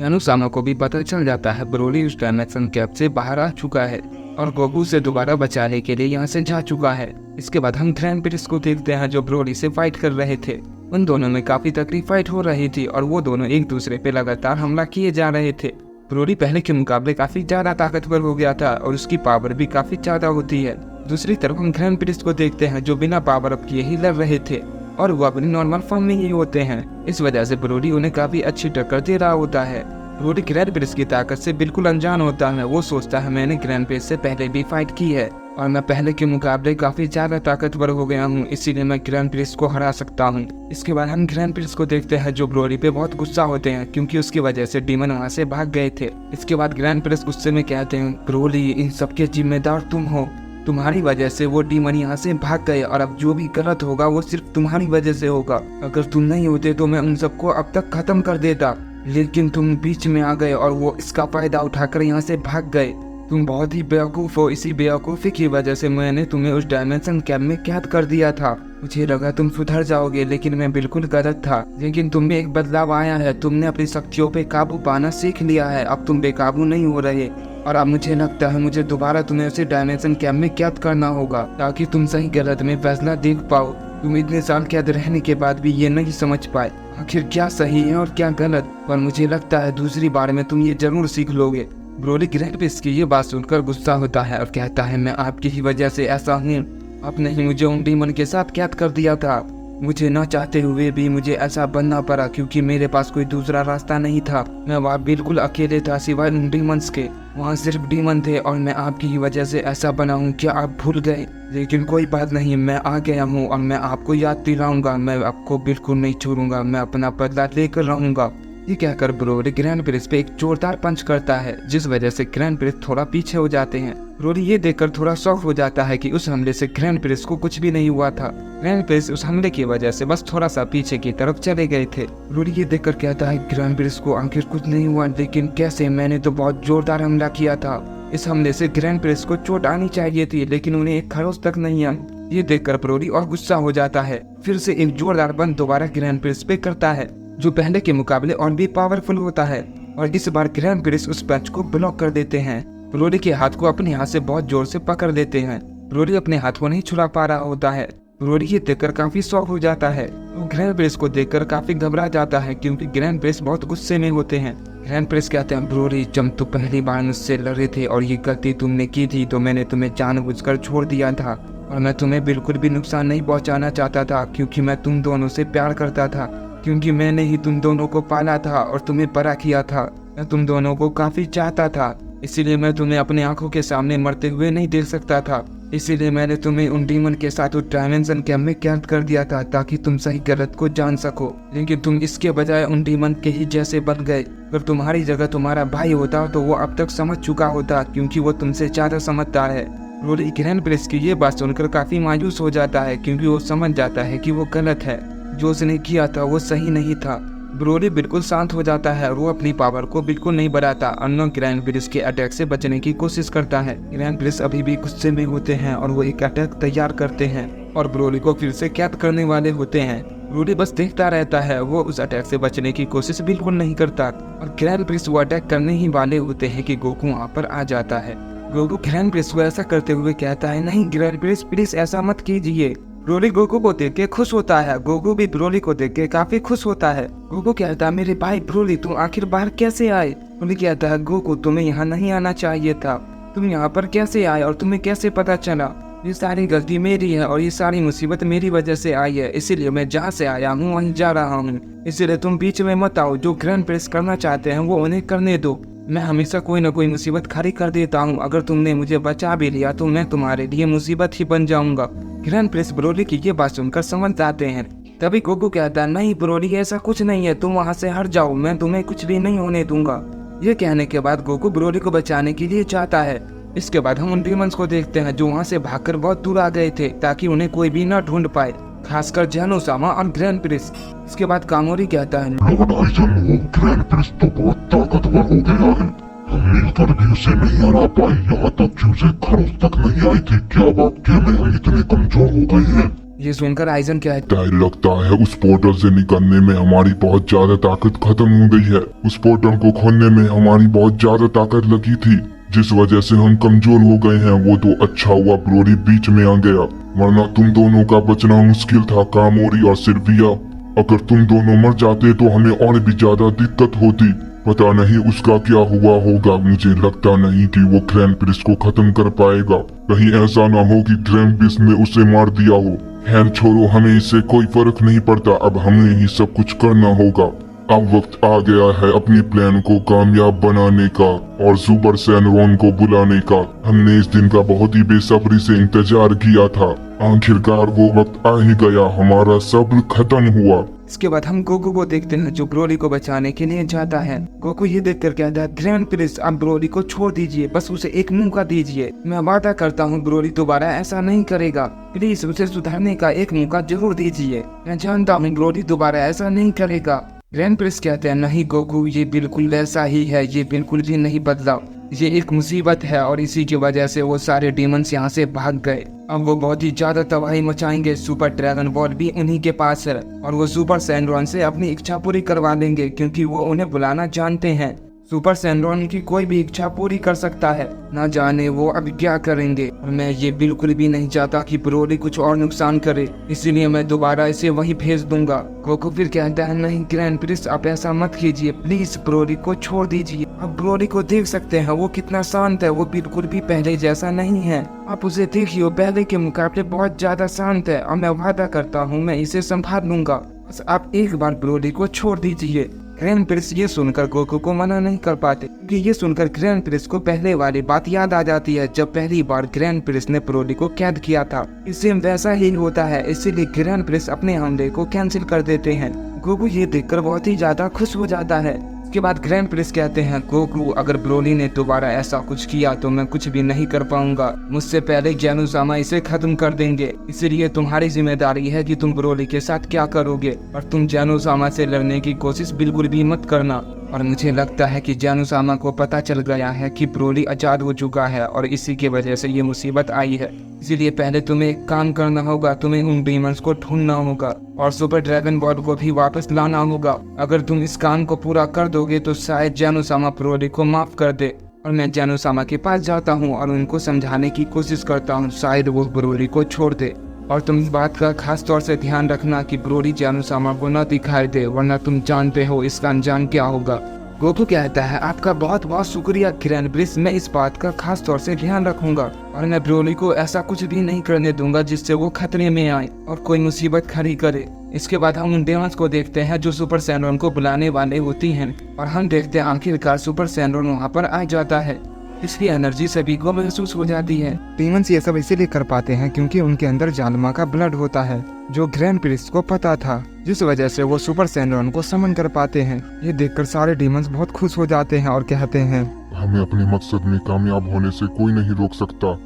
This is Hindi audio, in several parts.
यानुसामा को भी पता चल जाता है ब्रोली उस डायमेंशन कैप से बाहर आ चुका है और गोकू से दोबारा बचाने के लिए यहाँ से जा चुका है। इसके बाद हम ग्रैंड प्रिंस को देखते हैं जो ब्रोली से फाइट कर रहे थे। उन दोनों में काफी तकड़ी फाइट हो रही थी और वो दोनों एक दूसरे पे लगातार हमला किए जा रहे थे। ब्रोली पहले के मुकाबले काफी ज्यादा ताकतवर हो गया था और उसकी पावर भी काफी ज्यादा होती है। दूसरी तरफ हम ग्रैंड प्रिंस को देखते हैं जो बिना पावर अप किए ही लड़ रहे थे और वो अपनी नॉर्मल फॉर्म में ही होते हैं। इस वजह से ब्रोली उन्हें काफी अच्छी टक्कर दे रहा होता है। ब्रोली ग्रैंड प्रिंस की ताकत से बिल्कुल अनजान होता है। वो सोचता है मैंने ग्रैंड प्रिंस से पहले भी फाइट की है और मैं पहले के मुकाबले काफी ज्यादा ताकतवर हो गया हूँ, इसीलिए मैं ग्रैंड प्रिंस को हरा सकता हूँ। इसके बाद हम ग्रैंड प्रिंस को देखते हैं जो ब्रोली पे बहुत गुस्सा होते हैं क्योंकि उसकी वजह से डीमन वहाँ से भाग गए थे। इसके बाद ग्रैंड प्रिंस गुस्से में कहते हैं ब्रोली इन सबके जिम्मेदार तुम हो, तुम्हारी वजह से वो डीमन यहाँ से भाग गए और अब जो भी गलत होगा वो सिर्फ तुम्हारी वजह से होगा। अगर तुम नहीं होते तो मैं उन सबको अब तक खत्म कर देता, लेकिन तुम बीच में आ गए और वो इसका फायदा उठाकर यहाँ से भाग गए। तुम बहुत ही बेवकूफ़ हो, इसी बेवकूफ़ी की वजह से मैंने तुम्हें उस डायमेंशन कैप में कैद कर दिया था। मुझे लगा तुम सुधर जाओगे लेकिन मैं बिल्कुल गलत था। लेकिन तुम में एक बदलाव आया है, तुमने अपनी शक्तियों पे काबू पाना सीख लिया है। अब तुम बेकाबू नहीं हो रहे और अब मुझे लगता है मुझे दोबारा तुम्हें उसी डायमेंशन कैप में कैद करना होगा ताकि तुम सही गलत में फैसला देख पाओ। तुम इतने साल कैद रहने के बाद भी ये नहीं समझ पाए आखिर क्या सही है और क्या गलत, पर मुझे लगता है दूसरी बार में तुम ये जरूर सीख लोगे। ब्रोली ग्रैंड प्रिंस की ये बात सुनकर गुस्सा होता है और कहता है मैं आपकी ही वजह से ऐसा हूँ। आपने ही मुझे उन डीमन के साथ कैद कर दिया था। मुझे न चाहते हुए भी मुझे ऐसा बनना पड़ा क्योंकि मेरे पास कोई दूसरा रास्ता नहीं था। मैं वहाँ बिल्कुल अकेले था सिवाय उन डीमंस के। वहाँ सिर्फ डीमन थे और मैं आपकी ही वजह से ऐसा बना हूँ। क्या आप भूल गए? लेकिन कोई बात नहीं, मैं आ गया हूँ और मैं आपको याद दिलाऊंगा। मैं आपको बिल्कुल नहीं छोड़ूंगा, मैं अपना बदला लेकर रहूंगा। ये कहकर ब्रोली ग्रैंड प्रिंस पे एक जोरदार पंच करता है जिस वजह से ग्रैंड प्रिंस थोड़ा पीछे हो जाते हैं। ब्रोली ये देखकर थोड़ा शॉक हो जाता है कि उस हमले से ग्रैंड प्रिंस को कुछ भी नहीं हुआ था। ग्रैंड प्रिंस उस हमले की वजह से बस थोड़ा सा पीछे की तरफ चले गए थे। ब्रोली ये देखकर कहता है ग्रैंड प्रिंस को आखिर कुछ नहीं हुआ, लेकिन कैसे? मैंने तो बहुत जोरदार हमला किया था। इस हमले से ग्रैंड प्रिंस को चोट आनी चाहिए थी लेकिन उन्हें एक खरोच तक नहीं आई। ये देखकर ब्रोली और गुस्सा हो जाता है। फिर से एक जोरदार बंद दोबारा ग्रैंड प्रिंस पे करता है जो पहले के मुकाबले और भी पावरफुल होता है और इस बार ग्रैंड प्रिंस उस पंच को ब्लॉक कर देते हैं। ब्रोली के हाथ को अपने हाथ से बहुत जोर से पकड़ लेते हैं। ब्रोली अपने हाथ को नहीं छुड़ा पा रहा होता है। ब्रोली ये देखकर काफी शॉक हो जाता है। वो ग्रैंड प्रिंस को देखकर काफी घबरा जाता है क्योंकि ग्रैंड प्रिंस बहुत गुस्से में होते हैं। ग्रैंड प्रिंस कहते हैं ब्रोली जब तुम पहली बार मुझसे लड़े थे और ये गलती तुमने की थी तो मैंने तुम्हें जानबूझकर छोड़ दिया था और मैं तुम्हें बिल्कुल भी नुकसान नहीं पहुंचाना चाहता था क्योंकि मैं तुम दोनों से प्यार करता था, क्योंकि मैंने ही तुम दोनों को पाला था और तुम्हें बड़ा किया था। मैं तुम दोनों को काफी चाहता था, इसीलिए मैं तुम्हें अपनी आंखों के सामने मरते हुए नहीं देख सकता था। इसीलिए मैंने तुम्हें उन डीमन के साथ उस डायमेंशन कैप में कैद कर दिया था ताकि तुम सही गलत को जान सको, लेकिन तुम इसके बजाय उन डीमन के ही जैसे बन गए। अगर तुम्हारी जगह तुम्हारा भाई होता तो वो अब तक समझ चुका होता क्योंकि वो तुमसे ज्यादा समझदार है। ब्रोली ग्रैंड प्रिंस की ये बात सुनकर काफी मायूस हो जाता है क्योंकि वो समझ जाता है कि वो गलत है, जो उसने किया था वो सही नहीं था। ब्रोली बिल्कुल शांत हो जाता है और वो अपनी पावर को बिल्कुल नहीं बढ़ाता और ग्रैंड प्रिंस के अटैक से बचने की कोशिश करता है। ग्रैंड प्रिंस अभी भी गुस्से में होते हैं और वो एक अटैक तैयार करते हैं और ब्रोली को फिर से कैद करने वाले होते हैं। ब्रोली बस देखता रहता है, वो उस अटैक से बचने की कोशिश बिल्कुल नहीं करता और ग्रैंड प्रिंस वो अटैक करने ही वाले होते हैं कि गोकू वहाँ पर आ जाता है। गोकू ग्रैंड प्रिंस को ऐसा करते हुए कहता है नहीं ग्रैंड प्रिंस प्लीज ऐसा मत कीजिए। ब्रोली गोकू को देख के खुश होता है। गोकू भी ब्रोली को देख के काफी खुश होता है। गोकू कहता है मेरे भाई ब्रोली तुम आखिर बाहर कैसे आए? ब्रोली कहता है गोकू तुम्हें यहाँ नहीं आना चाहिए था, तुम यहाँ पर कैसे आए और तुम्हें कैसे पता चला? ये सारी गलती मेरी है और ये सारी मुसीबत मेरी वजह से आई है, इसीलिए मैं जहाँ से आया हूँ वहीं जा रहा हूँ। इसीलिए तुम बीच में मत आओ, जो ग्रैंड प्रिंस करना चाहते हैं वो उन्हें करने दो। मैं हमेशा कोई न कोई मुसीबत खड़ी कर देता हूँ, अगर तुमने मुझे बचा भी लिया तो मैं तुम्हारे लिए मुसीबत ही बन जाऊंगा। ग्रैंड प्रिंस ब्रोली की ये बात सुनकर समझ जाते हैं। तभी गोकू कहता है नहीं ब्रोली ऐसा कुछ नहीं है, तुम वहाँ से हट जाओ, मैं तुम्हें कुछ भी नहीं होने दूंगा। ये कहने के बाद गोकू ब्रोली को बचाने के लिए चाहता है। इसके बाद हम उन डीमंस को देखते हैं जो वहाँ से भागकर बहुत दूर आ गए थे ताकि उन्हें कोई भी न ढूंढ पाए, खासकर यानुसामा और ग्रैंड प्रिंस। इसके बाद कामोरी कहता है ग्रैंड प्रिंस तो बहुत ताकतवर हो गया है, हम मिलकर भी उसे नहीं हरा पाए, यहाँ तक कि उसे खरोच तक नहीं आई थी। क्या वाकई में हम इतने कमजोर हो गए हैं? ये सुनकर आइजन कहता है लगता है उस पोर्टल से निकलने में हमारी बहुत ज्यादा ताकत खत्म हो गई है। उस पोर्टल को खोलने में हमारी बहुत ज्यादा ताकत लगी थी, जिस वजह से हम कमजोर हो गए हैं। वो तो अच्छा हुआ ब्रोली बीच में आ गया, वरना तुम दोनों का बचना मुश्किल था, कामोरी और सिल्विया। अगर तुम दोनों मर जाते तो हमें और भी ज्यादा दिक्कत होती। पता नहीं उसका क्या हुआ होगा। मुझे लगता नहीं कि वो ग्रैंड प्रिंस को खत्म कर पाएगा। कहीं ऐसा ना हो कि ग्रैंड प्रिंस ने उसे मार दिया हो। खैर छोड़ो, हमें इससे कोई फर्क नहीं पड़ता। अब हमें ही सब कुछ करना होगा। अब वक्त आ गया है अपनी प्लान को कामयाब बनाने का और सुपर सैनरॉन को बुलाने का। हमने इस दिन का बहुत ही बेसब्री से इंतजार किया था। आखिरकार वो वक्त आ ही गया, हमारा सब्र खत्म हुआ। इसके बाद हम गोकू को देखते हैं जो ब्रोली को बचाने के लिए जाता है। गोकू ये देखकर कहता है, ग्रैंड प्रिंस आप ब्रोली को छोड़ दीजिए, बस उसे एक मौका दीजिए। मैं वादा करता हूँ ब्रोली दोबारा ऐसा नहीं करेगा। प्लीज उसे सुधारने का एक मौका जरूर दीजिए। मैं जानता हूँ ब्रोली दोबारा ऐसा नहीं करेगा। ग्रैंड प्रिंस कहते हैं, नहीं गोकू, ये बिल्कुल वैसा ही है, ये बिल्कुल भी नहीं बदला। ये एक मुसीबत है और इसी की वजह से वो सारे डीमंस यहाँ से भाग गए। अब वो बहुत ही ज्यादा तबाही मचाएंगे। सुपर ड्रैगन बॉल भी उन्हीं के पास है और वो सुपर सैनरॉन से अपनी इच्छा पूरी करवा देंगे, क्योंकि वो उन्हें बुलाना जानते हैं। सुपर सैनरॉन की कोई भी इच्छा पूरी कर सकता है, ना जाने वो अब क्या करेंगे। और मैं ये बिल्कुल भी नहीं चाहता कि ब्रोली कुछ और नुकसान करे, इसीलिए मैं दोबारा इसे वहीं भेज दूंगा। गोकू फिर कहता है, नहीं ग्रैंड प्रिंस आप ऐसा मत कीजिए, प्लीज ब्रोली को छोड़ दीजिए। आप ब्रोली को देख सकते हैं, वो कितना शांत है, वो बिल्कुल भी पहले जैसा नहीं है। आप उसे देखिए, पहले के मुकाबले बहुत ज्यादा शांत है और मैं वादा करता हूँ मैं इसे संभाल लूंगा। बस आप एक बार ब्रोली को छोड़ दीजिए। ग्रैंड प्रिंस ये सुनकर गोकू को मना नहीं कर पाते, क्योंकि ये सुनकर ग्रैंड प्रिंस को पहले वाली बात याद आ जाती है, जब पहली बार ग्रैंड प्रिंस ने ब्रोली को कैद किया था। इससे वैसा ही होता है, इसीलिए ग्रैंड प्रिंस अपने हमले को कैंसिल कर देते हैं। गोकू ये देखकर बहुत ही ज्यादा खुश हो जाता है। इसके बाद ग्रैंड प्रिंस कहते हैं, गोकू अगर ब्रोली ने दोबारा ऐसा कुछ किया तो मैं कुछ भी नहीं कर पाऊंगा। मुझसे पहले जैनुसामा इसे खत्म कर देंगे, इसलिए तुम्हारी जिम्मेदारी है कि तुम ब्रोली के साथ क्या करोगे। और तुम जैनुसामा से लड़ने की कोशिश बिल्कुल भी मत करना। और मुझे लगता है कि जैनुसामा को पता चल गया है कि ब्रोली आजाद हो चुका है और इसी की वजह से ये मुसीबत आई है। इसीलिए पहले तुम्हें एक काम करना होगा, तुम्हें उन डीमंस को ढूंढना होगा और सुपर ड्रैगन बॉल को भी वापस लाना होगा। अगर तुम इस काम को पूरा कर दोगे तो शायद जैनुसामा ब्रोली को माफ कर दे। और मैं जैनुसामा के पास जाता हूँ और उनको समझाने की कोशिश करता हूँ, शायद वो ब्रोली को छोड़ दे। और तुम इस बात का खास तौर से ध्यान रखना कि ब्रोली जैनुसामा को न दिखाई दे, वरना तुम जानते हो इसका अंजाम क्या होगा। गोकू कहता है, आपका बहुत बहुत शुक्रिया ग्रैंड प्रिंस, मैं इस बात का खास तौर से ध्यान रखूंगा और मैं ब्रोली को ऐसा कुछ भी नहीं करने दूंगा जिससे वो खतरे में आए और कोई मुसीबत खड़ी करे। इसके बाद हम उन डेमंस को देखते हैं जो सुपर सैनरॉन को बुलाने वाले होती हैं और हम देखते हैं आखिरकार सुपर सैनरॉन वहाँ पर आ जाता है। इसकी एनर्जी सभी को महसूस हो जाती है। डीमंस ये सब इसीलिए कर पाते हैं क्योंकि उनके अंदर जानमा का ब्लड होता है, जो ग्रैंड प्रिंस को पता था, जिस वजह से वो सुपर सैनरॉन को समन कर पाते हैं। ये देखकर सारे डीमंस बहुत खुश हो जाते हैं और कहते हैं, हमें अपने मकसद में कामयाब होने से कोई नहीं रोक सकता।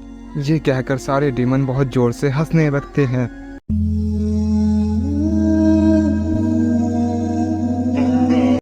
ये कहकर सारे डीमन बहुत जोर से हंसने लगते हैं।